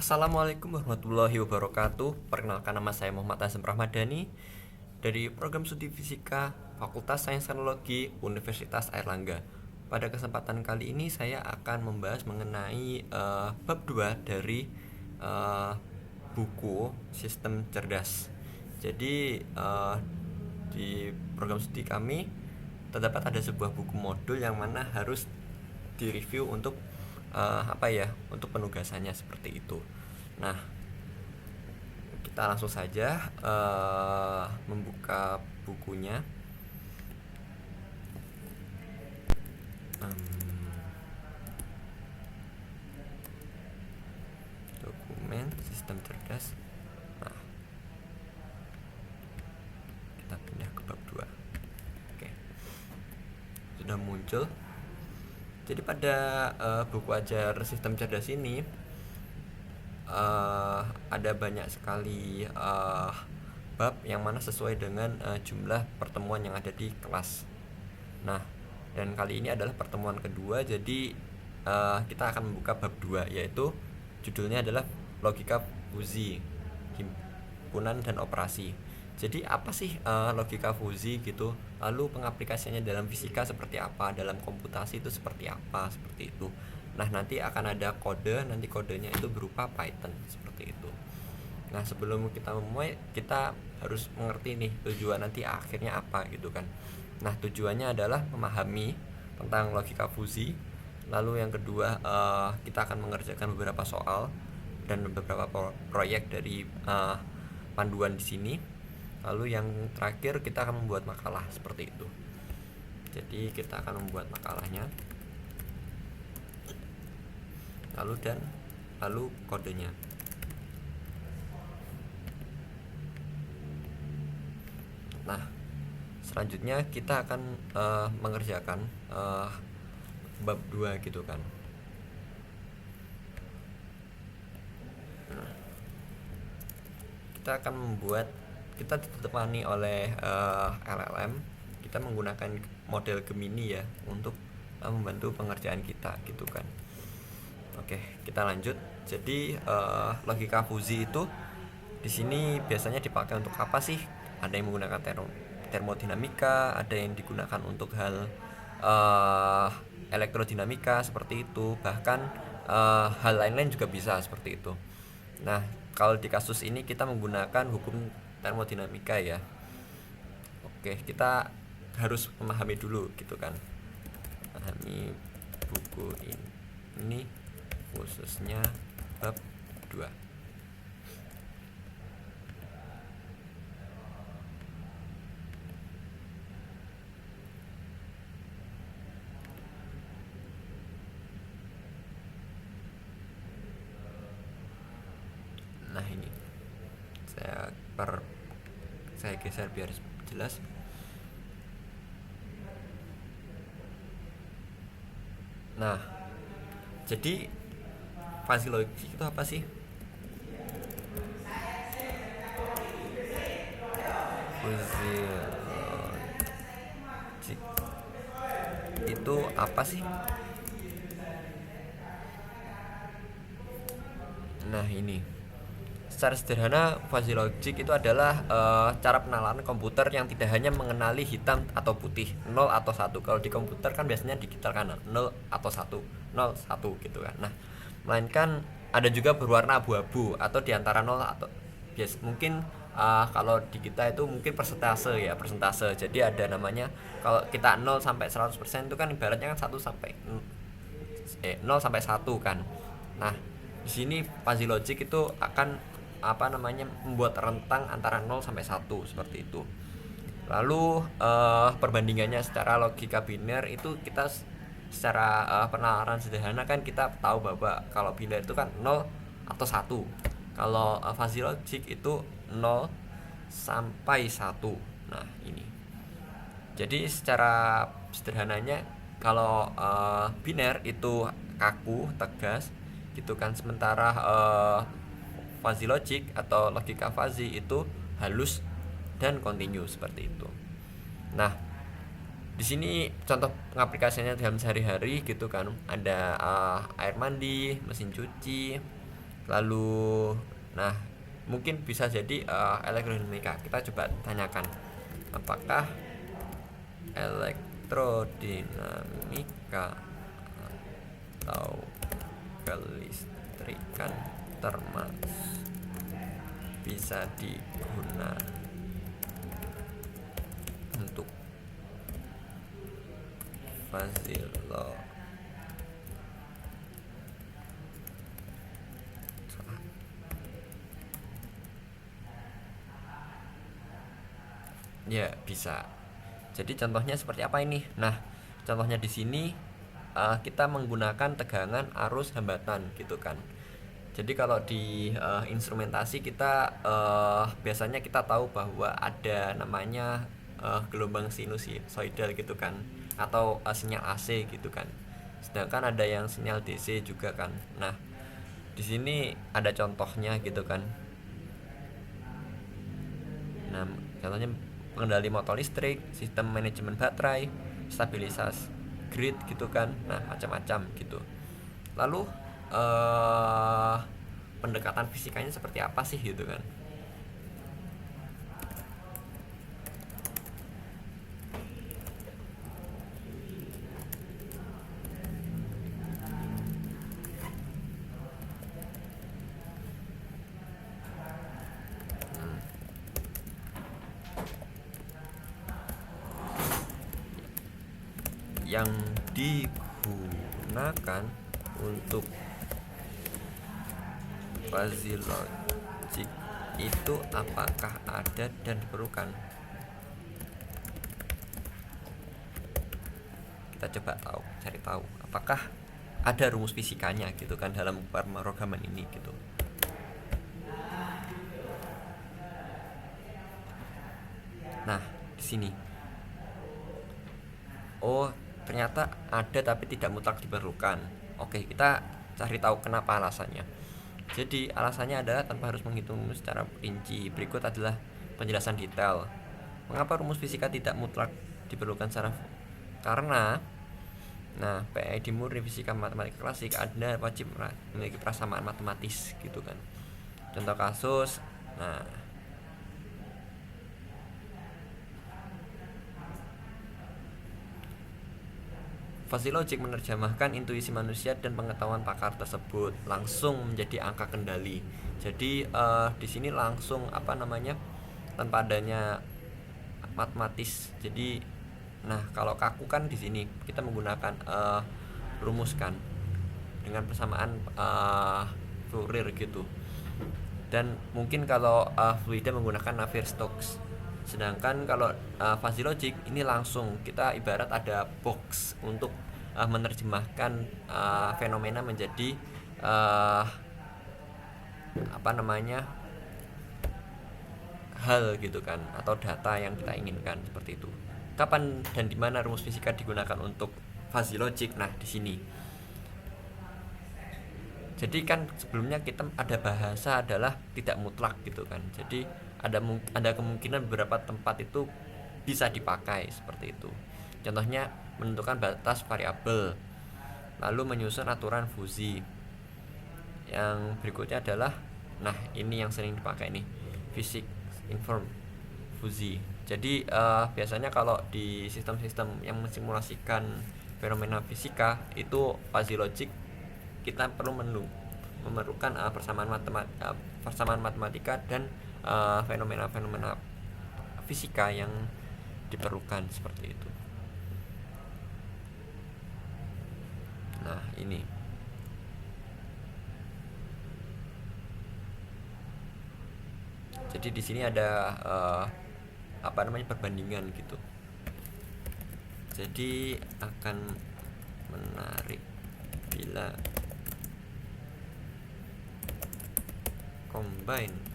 Assalamualaikum warahmatullahi wabarakatuh. Perkenalkan, nama saya Muhammad Azam Rahmadani dari Program Studi Fisika Fakultas Sains Teknologi Universitas Airlangga. Pada kesempatan kali ini saya akan membahas mengenai bab 2 dari buku Sistem Cerdas. Jadi di program studi kami terdapat ada sebuah buku modul yang mana harus direview untuk untuk penugasannya seperti itu. Nah, kita langsung saja membuka bukunya. Dokumen Sistem Cerdas. Nah, kita pindah ke bab 2. Oke, sudah muncul. Jadi pada buku ajar Sistem Cerdas ini ada banyak sekali bab yang mana sesuai dengan jumlah pertemuan yang ada di kelas. Nah, dan kali ini adalah pertemuan kedua, jadi kita akan membuka bab 2, yaitu judulnya adalah Logika Fusi, Himpunan dan Operasi. Jadi apa sih logika fusi gitu? Lalu pengaplikasiannya dalam fisika seperti apa? Dalam komputasi itu seperti apa? Seperti itu. Nah, nanti akan ada kode, nanti kodenya itu berupa Python seperti itu. Nah, sebelum kita memulai, kita harus mengerti nih tujuan nanti akhirnya apa gitu kan. Nah, tujuannya adalah memahami tentang logika fusi. Lalu yang kedua, kita akan mengerjakan beberapa soal dan beberapa proyek dari panduan di sini. Lalu yang terakhir kita akan membuat makalah seperti itu. Jadi kita akan membuat makalahnya. Lalu kodenya. Nah, selanjutnya kita akan mengerjakan bab 2 gitu kan. Nah, kita ditemani oleh LLM. Kita menggunakan model Gemini ya untuk membantu pengerjaan kita gitu kan. Oke, kita lanjut. Jadi logika fusi itu di sini biasanya dipakai untuk apa sih? Ada yang menggunakan termodinamika, ada yang digunakan untuk hal elektrodinamika seperti itu. Bahkan hal lain-lain juga bisa seperti itu. Nah, kalau di kasus ini kita menggunakan hukum termodinamika ya. Oke, kita harus memahami dulu gitu kan. Memahami buku ini khususnya bab 2. Nah, ini saya geser biar jelas. Nah, jadi fuzzy logic itu apa sih? Fuzzy logic itu apa sih? Nah, ini secara sederhana, fuzzy logic itu adalah cara penalaran komputer yang tidak hanya mengenali hitam atau putih, 0 atau 1. Kalau di komputer kan biasanya digital kan 0 atau 1, 0, 1 gitu kan. Nah, melainkan ada juga berwarna abu-abu atau diantara 0 atau mungkin kalau di kita itu mungkin persentase ya, persentase. Jadi ada namanya, kalau kita 0 sampai 100% itu kan ibaratnya kan 0 sampai 1 kan. Nah, di sini fuzzy logic itu akan membuat rentang antara 0 sampai 1 seperti itu. Lalu perbandingannya secara logika biner itu kita secara penalaran sederhana kan kita tahu bahwa kalau biner itu kan 0 atau 1. Kalau fuzzy logic itu 0 sampai 1. Nah, ini. Jadi secara sederhananya kalau biner itu kaku, tegas gitu kan, sementara fuzzy logic atau logika fuzzy itu halus dan kontinu seperti itu. Nah, di sini contoh pengaplikasiannya dalam sehari-hari gitu kan, ada air mandi, mesin cuci, Lalu nah mungkin bisa jadi elektrodinamika. Kita coba tanyakan apakah elektrodinamika atau kelistrikan bisa digunakan untuk Fazilo. Ya, bisa. Jadi contohnya seperti apa ini? Nah, contohnya di sini kita menggunakan tegangan arus hambatan gitu kan. Jadi kalau di instrumentasi kita biasanya kita tahu bahwa ada namanya gelombang sinusoidal gitu kan, atau sinyal AC gitu kan. Sedangkan ada yang sinyal DC juga kan. Nah, di sini ada contohnya gitu kan. Nah, contohnya pengendali motor listrik, sistem manajemen baterai, stabilisasi grid gitu kan. Nah, macam-macam gitu. Lalu pendekatan fisikanya seperti apa sih gitu kan. Yang digunakan untuk fuzzy logic itu apakah ada dan diperlukan? Kita coba cari tahu apakah ada rumus fisikanya gitu kan dalam pemrograman ini gitu. Nah, di sini ternyata ada tapi tidak mutlak diperlukan. Oke, kita cari tahu kenapa alasannya. Jadi alasannya adalah tanpa harus menghitung secara rinci. Berikut adalah penjelasan detail. Mengapa rumus fisika tidak mutlak diperlukan karena PID murni fisika matematika klasik Anda wajib memiliki persamaan matematis gitu kan. Contoh kasus, fuzzy logic menerjemahkan intuisi manusia dan pengetahuan pakar tersebut langsung menjadi angka kendali. Jadi di sini langsung tanpa adanya matematis. Jadi kalau kaku kan di sini kita menggunakan rumus kan dengan persamaan Fourier gitu. Dan mungkin kalau fluida menggunakan Navier-Stokes. Sedangkan kalau fuzzy logic ini langsung kita ibarat ada box untuk menerjemahkan fenomena menjadi hal gitu kan, atau data yang kita inginkan seperti itu. Kapan dan di mana rumus fisika digunakan untuk fuzzy logic? Nah, di sini. Jadi kan sebelumnya kita ada bahasa adalah tidak mutlak gitu kan. Jadi ada kemungkinan beberapa tempat itu bisa dipakai seperti itu. Contohnya menentukan batas variabel, lalu menyusun aturan fuzzy. Yang berikutnya adalah ini yang sering dipakai nih, physics inform fuzzy. Jadi biasanya kalau di sistem-sistem yang mensimulasikan fenomena fisika itu fuzzy logic kita perlu memerlukan persamaan matematika dan fenomena-fenomena fisika yang diperlukan seperti itu. Nah, ini jadi di sini ada perbandingan gitu. Jadi akan menarik bila combine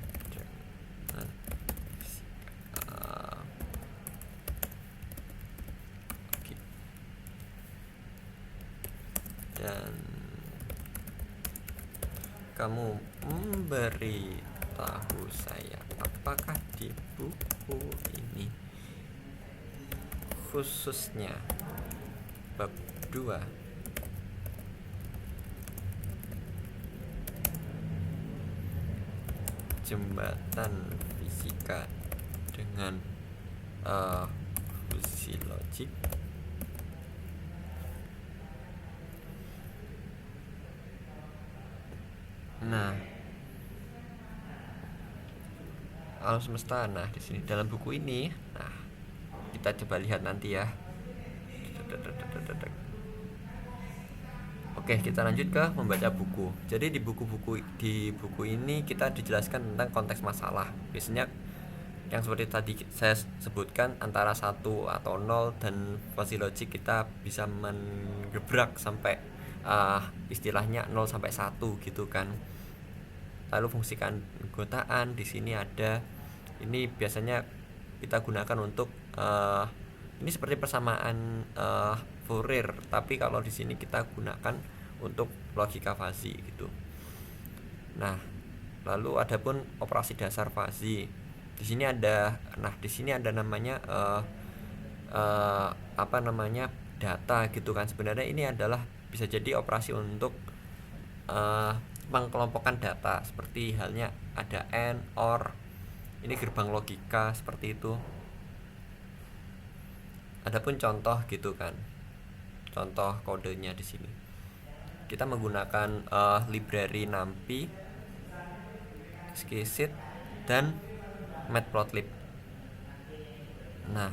dan kamu memberi tahu saya apakah di buku ini khususnya bab 2 jembatan fisika dengan fungsi logik. Nah, alam semesta. Nah, di sini dalam buku ini, nah kita coba lihat nanti ya. Oke, kita lanjut ke membaca buku. Jadi di buku ini kita dijelaskan tentang konteks masalah. Biasanya yang seperti tadi saya sebutkan antara 1 atau 0, dan fungsi logik kita bisa menggebrak sampai istilahnya 0 sampai 1 gitu kan. Lalu fungsi keanggotaan di sini ada. Ini biasanya kita gunakan untuk ini seperti persamaan Fourier, tapi kalau di sini kita gunakan untuk logika fasi gitu. Nah, lalu adapun operasi dasar fasi. Di sini ada namanya data gitu kan. Sebenarnya ini adalah bisa jadi operasi untuk mengkelompokkan data, seperti halnya ada AND, OR. Ini gerbang logika seperti itu. Adapun contoh gitu kan, contoh kodenya di sini kita menggunakan library NumPy, Qiskit, dan Matplotlib. Nah,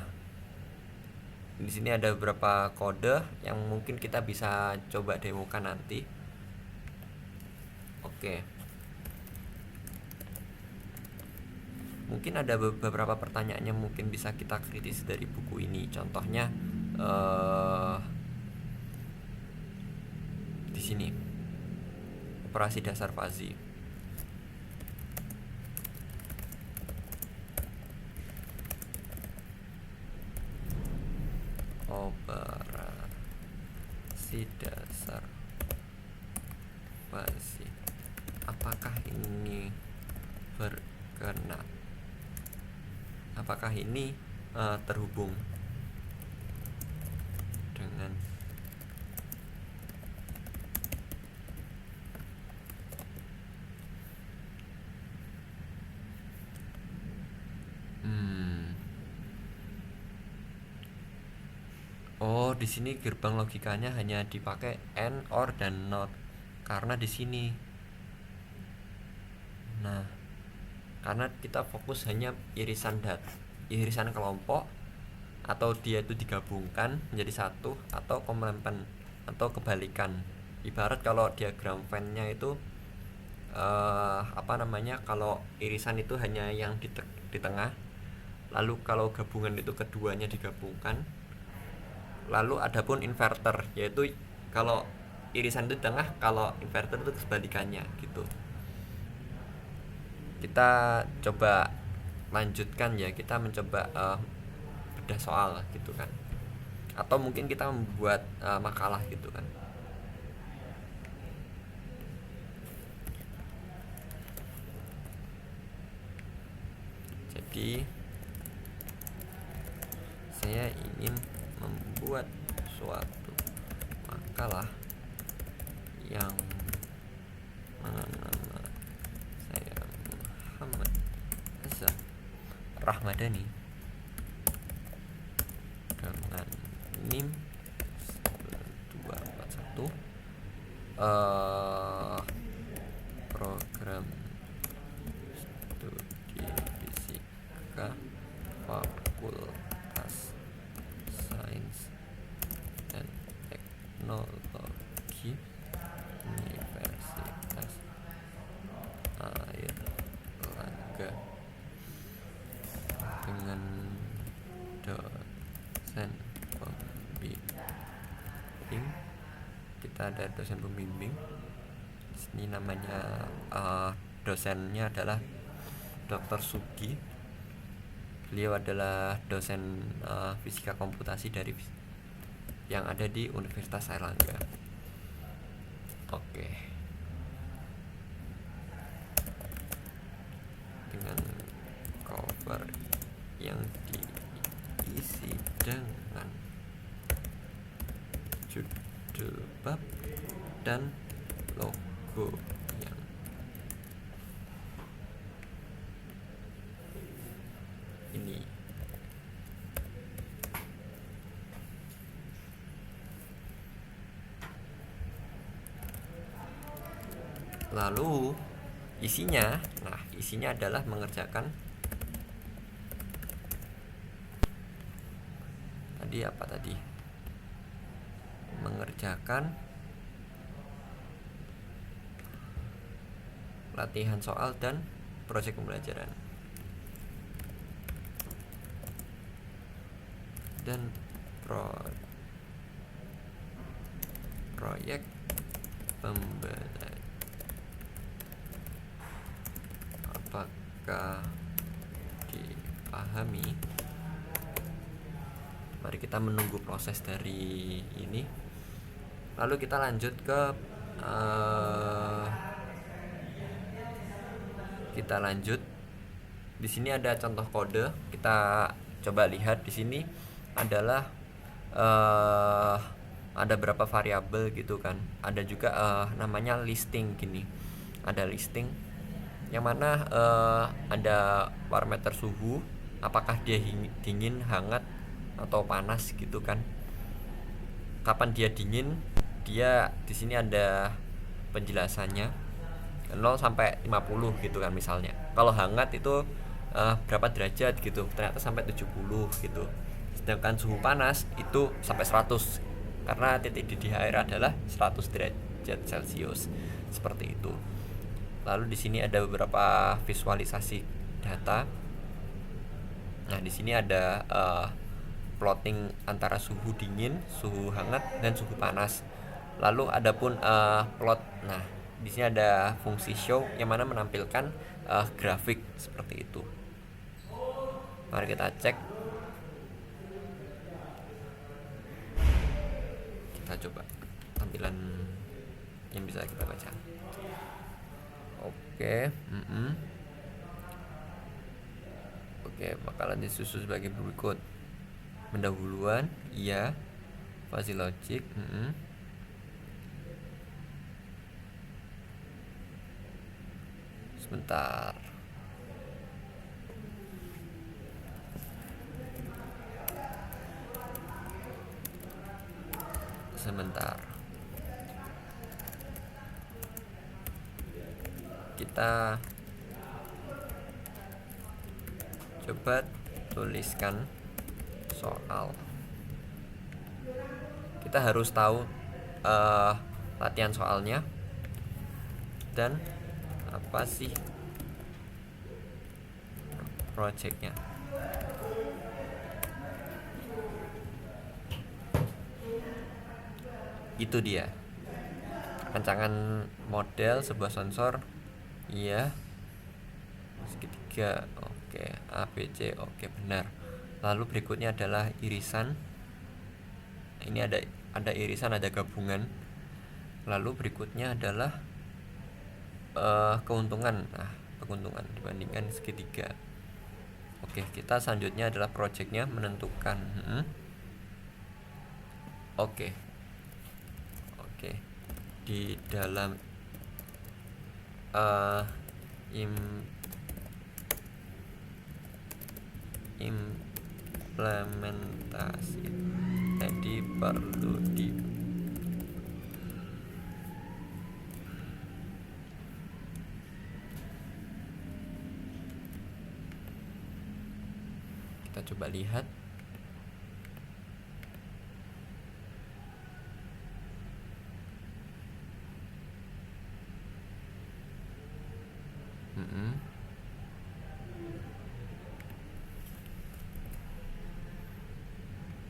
di sini ada beberapa kode yang mungkin kita bisa coba demokan nanti. Oke. Mungkin ada beberapa pertanyaan yang mungkin bisa kita kritis dari buku ini. Contohnya di sini operasi dasar fasi. Operasi dasar fasi. Apakah ini berkenaan? Apakah ini terhubung dengan Oh, di sini gerbang logikanya hanya dipakai AND, OR, dan NOT karena di sini. Nah, karena kita fokus hanya irisan kelompok, atau dia itu digabungkan menjadi satu, atau komplement, atau kebalikan. Ibarat kalau diagram Venn-nya itu kalau irisan itu hanya yang di tengah, lalu kalau gabungan itu keduanya digabungkan. Lalu adapun inverter, yaitu kalau irisan itu di tengah, kalau inverter itu kebalikannya gitu. Kita coba lanjutkan ya, kita mencoba bedah soal gitu kan, atau mungkin kita membuat makalah gitu kan. Jadi saya ingin membuat suatu makalah yang nama saya Muhammad Azam Rahmadani dengan NIM 241, program studi fisika Fakultas Sains dan Teknologi Universitas Airlangga dengan dosen pembimbing. Kita ada dosen pembimbing. Ini namanya dosennya adalah Dr. Sugi. Beliau adalah dosen fisika komputasi yang ada di Universitas Airlangga. Oke. Dengan cover yang diisi dengan judul bab dan logo yang Lalu isinya, nah isinya adalah mengerjakan mengerjakan latihan soal dan proyek pembelajaran dan proyek pembelajaran. Apakah dipahami? Mari kita menunggu proses dari ini. Lalu kita lanjut ke di sini ada contoh kode. Kita coba lihat di sini adalah ada berapa variabel gitu kan. Ada juga namanya listing gini. Ada listing yang mana ada parameter suhu, apakah dia dingin, hangat atau panas gitu kan. Kapan dia dingin, dia di sini ada penjelasannya 0 sampai 50 gitu kan misalnya. Kalau hangat itu berapa derajat gitu, ternyata sampai 70 gitu. Sedangkan suhu panas itu sampai 100 karena titik didih air adalah 100 derajat Celcius. Seperti itu. Lalu di sini ada beberapa visualisasi data. Nah, di sini ada plotting antara suhu dingin, suhu hangat, dan suhu panas. Lalu ada pun plot. Nah, di sini ada fungsi show yang mana menampilkan grafik seperti itu. Mari kita cek. Kita coba tampilan yang bisa kita baca. Oke, Oke, bakalan disusun sebagai berikut. Pendahuluan, iya. Fuzzy logic, Sebentar. Kita coba tuliskan soal. Kita harus tahu latihan soalnya dan apa sih projectnya. Itu dia rancangan model sebuah sensor. Iya, segitiga. Oke, ABC. Oke, benar. Lalu berikutnya adalah irisan. Ini ada irisan, ada gabungan. Lalu berikutnya adalah keuntungan. Nah, keuntungan dibandingkan segitiga. Oke, kita selanjutnya adalah projectnya, menentukan. Oke, di dalam implementasi jadi perlu kita coba lihat.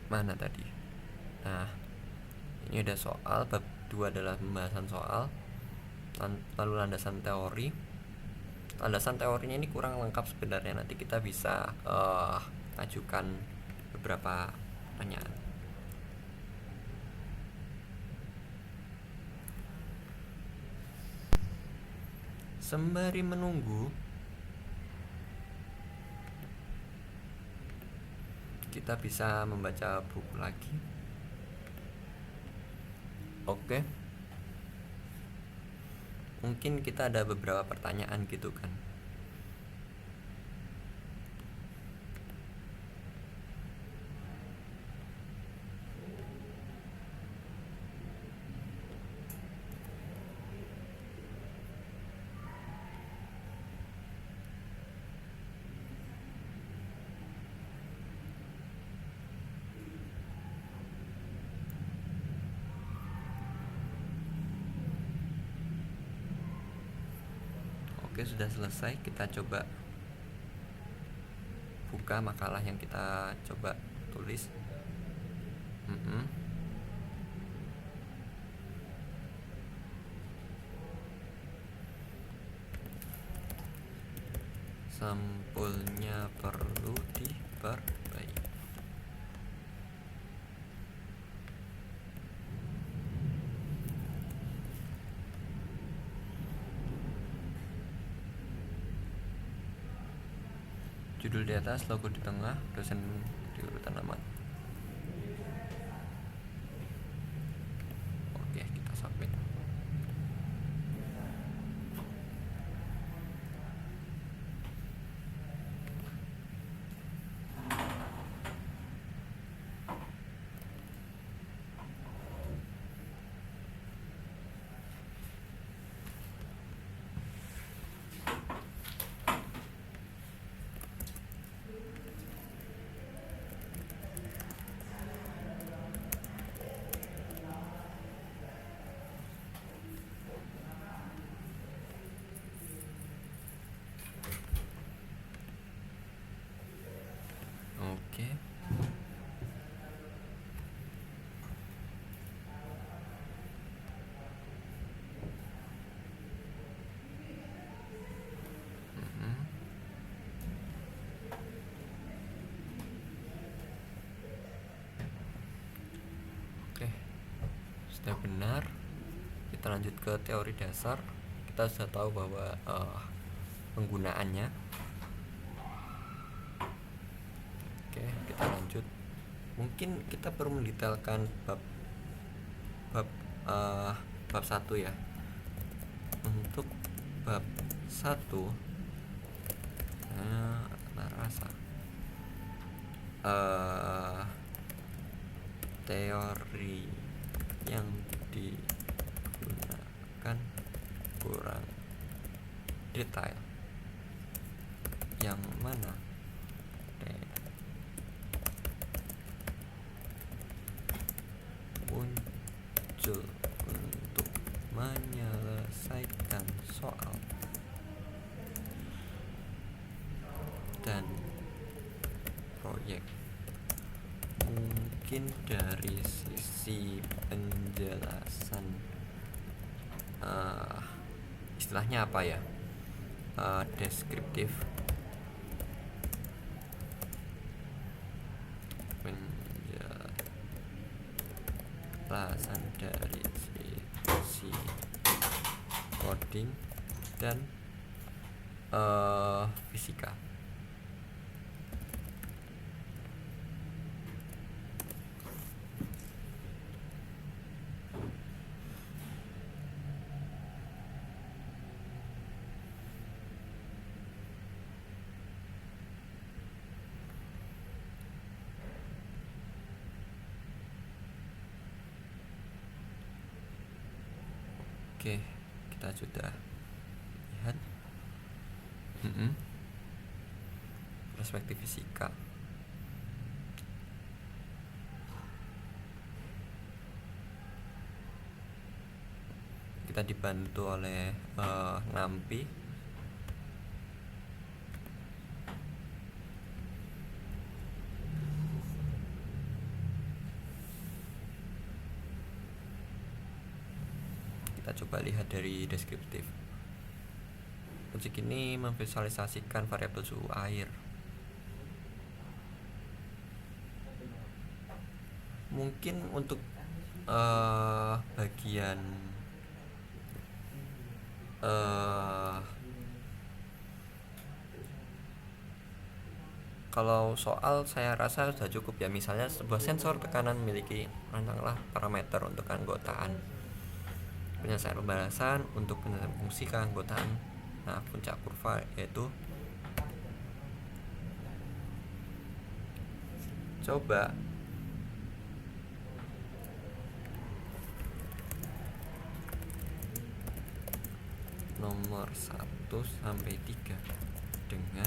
Mana tadi? Nah, ini ada soal. Bab 2 adalah pembahasan soal. Lalu landasan teori. Landasan teorinya ini kurang lengkap sebenarnya. Nanti kita bisa ajukan beberapa pertanyaan. Sembari menunggu, kita bisa membaca buku lagi. Oke. Mungkin kita ada beberapa pertanyaan gitu kan. Oke, sudah selesai. Kita coba buka makalah yang kita coba tulis. Sampulnya perlu diperbaiki. Judul di atas, logo di tengah, dosen di urutan aman. Oke, kita submit. Oke. Oke, sudah benar. Kita lanjut ke teori dasar. Kita sudah tahu bahwa penggunaannya. Oke, kita lanjut. Mungkin kita perlu mendetailkan bab 1 ya. Untuk bab 1 rasa teori yang digunakan kurang detail, yang mana muncul untuk menyelesaikan soal dan proyek. Mungkin dari sisi penjelasan istilahnya apa ya, deskriptif, penjelasan dari sisi coding dan fisika. Oke, kita sudah lihat perspektif fisika. Kita dibantu oleh Nampi. Kita coba lihat dari deskriptif. Logik ini memvisualisasikan variabel suhu air. Mungkin untuk bagian kalau soal saya rasa sudah cukup ya. Misalnya sebuah sensor tekanan memiliki katakanlah parameter untuk keanggotaan, penyelesaian pembalasan untuk penyelesaian fungsi keanggotaan. Nah, puncak kurva yaitu coba nomor 1 sampai 3 dengan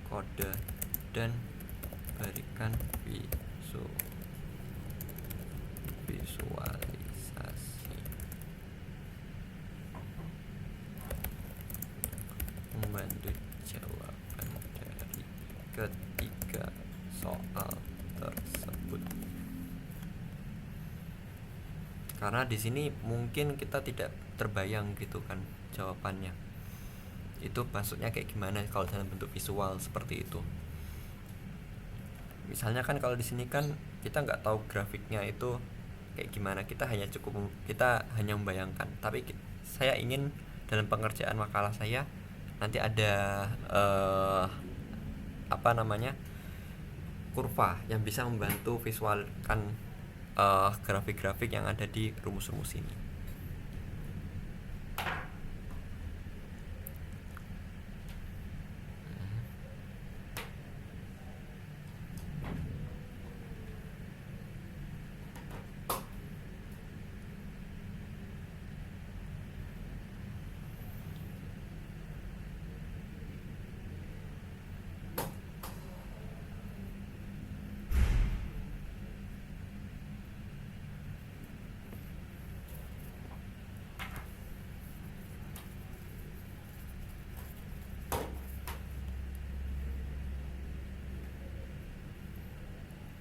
kode dan berikan visualisasi. membantu jawaban dari ketiga soal tersebut. Karena di sini mungkin kita tidak terbayang gitu kan jawabannya. Itu maksudnya kayak gimana kalau dalam bentuk visual seperti itu. Misalnya kan kalau di sini kan kita nggak tahu grafiknya itu kayak gimana, kita hanya membayangkan. Tapi saya ingin dalam pengerjaan makalah saya nanti ada kurva yang bisa membantu visualkan grafik-grafik yang ada di rumus-rumus ini.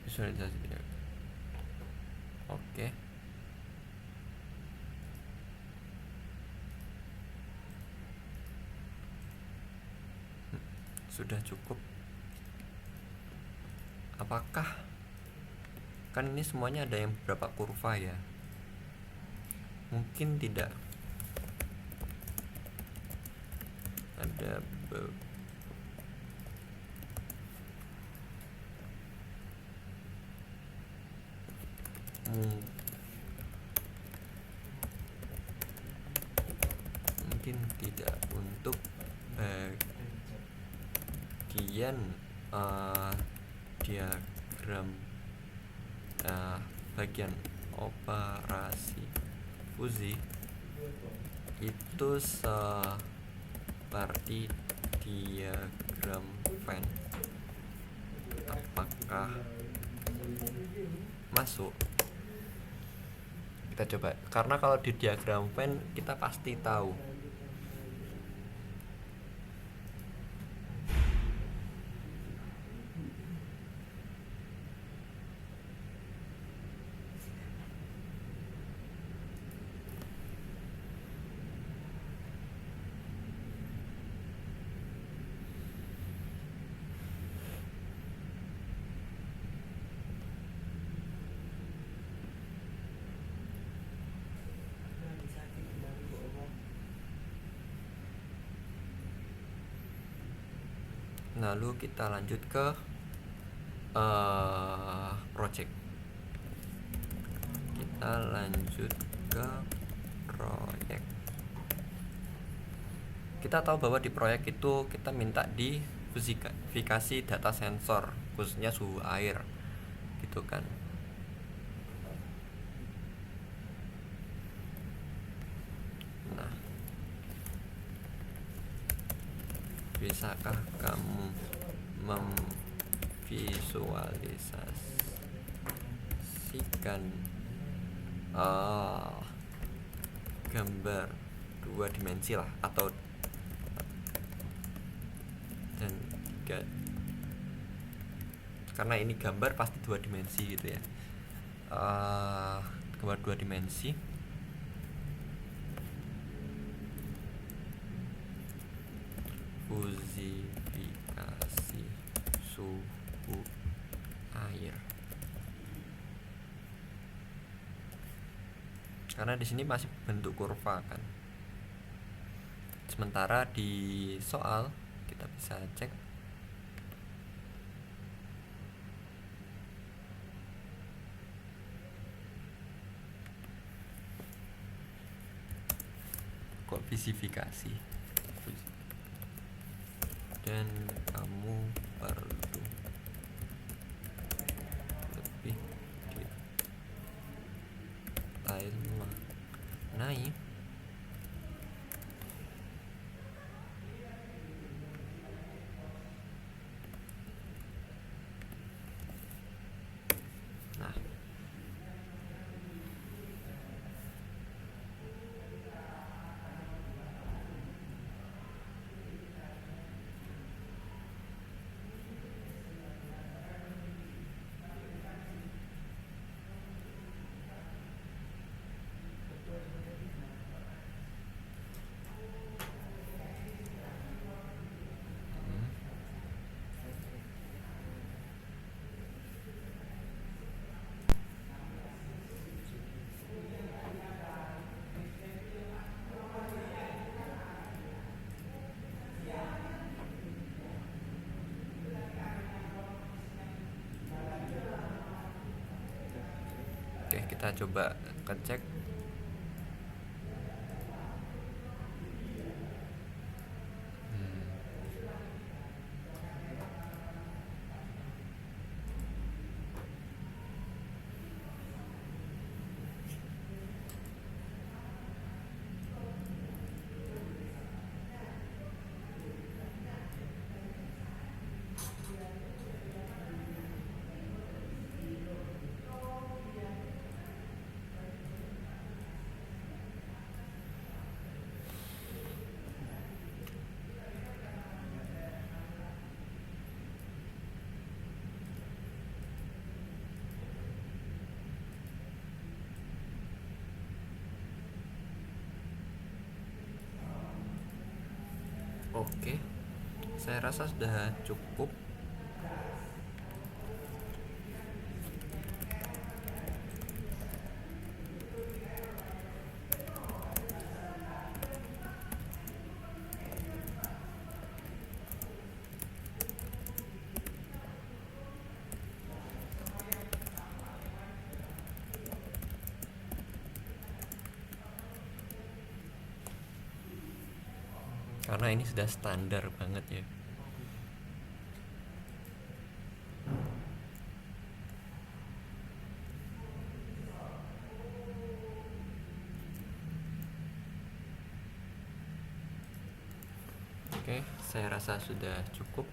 Visualisasi ya. Oke. Sudah cukup. Apakah kan ini semuanya ada yang beberapa kurva ya? Mungkin tidak. Ada mungkin tidak untuk bagian diagram bagian operasi fusi itu seperti diagram Venn. Apakah masuk? Kita coba, karena kalau di diagram Venn kita pasti tahu lalu kita lanjut ke project. Kita lanjut ke proyek. Kita tahu bahwa di proyek itu kita minta diverifikasi data sensor, khususnya suhu air gitu kan. Nah, bisakah kamu memvisualisasikan gambar 2 dimensi lah, atau dan 3, karena ini gambar pasti 2 dimensi gitu ya. Gambar 2 dimensi fusifikasi suhu air. Karena di sini masih bentuk kurva kan. Sementara di soal kita bisa cek kok visifikasi, dan kamu perlu lebih detail mengenai kita coba ngecek. Oke, saya rasa sudah cukup. Karena ini sudah standar banget ya. Oke, saya rasa sudah cukup.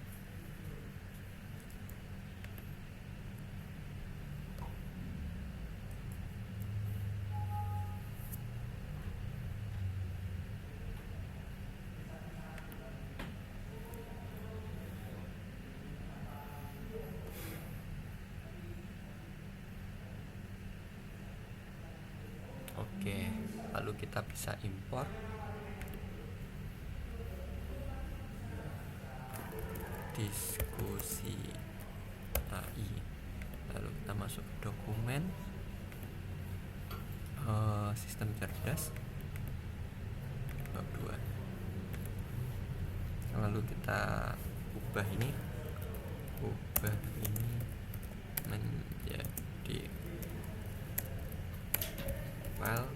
Oke, lalu kita bisa import diskusi AI. Lalu kita masuk ke dokumen sistem cerdas bab 2. Lalu kita ubah ini menjadi file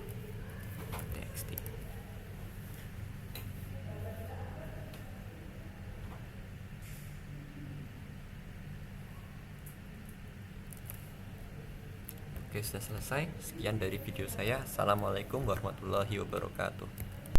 txt. Oke, sudah selesai. Sekian dari video saya. Assalamualaikum warahmatullahi wabarakatuh.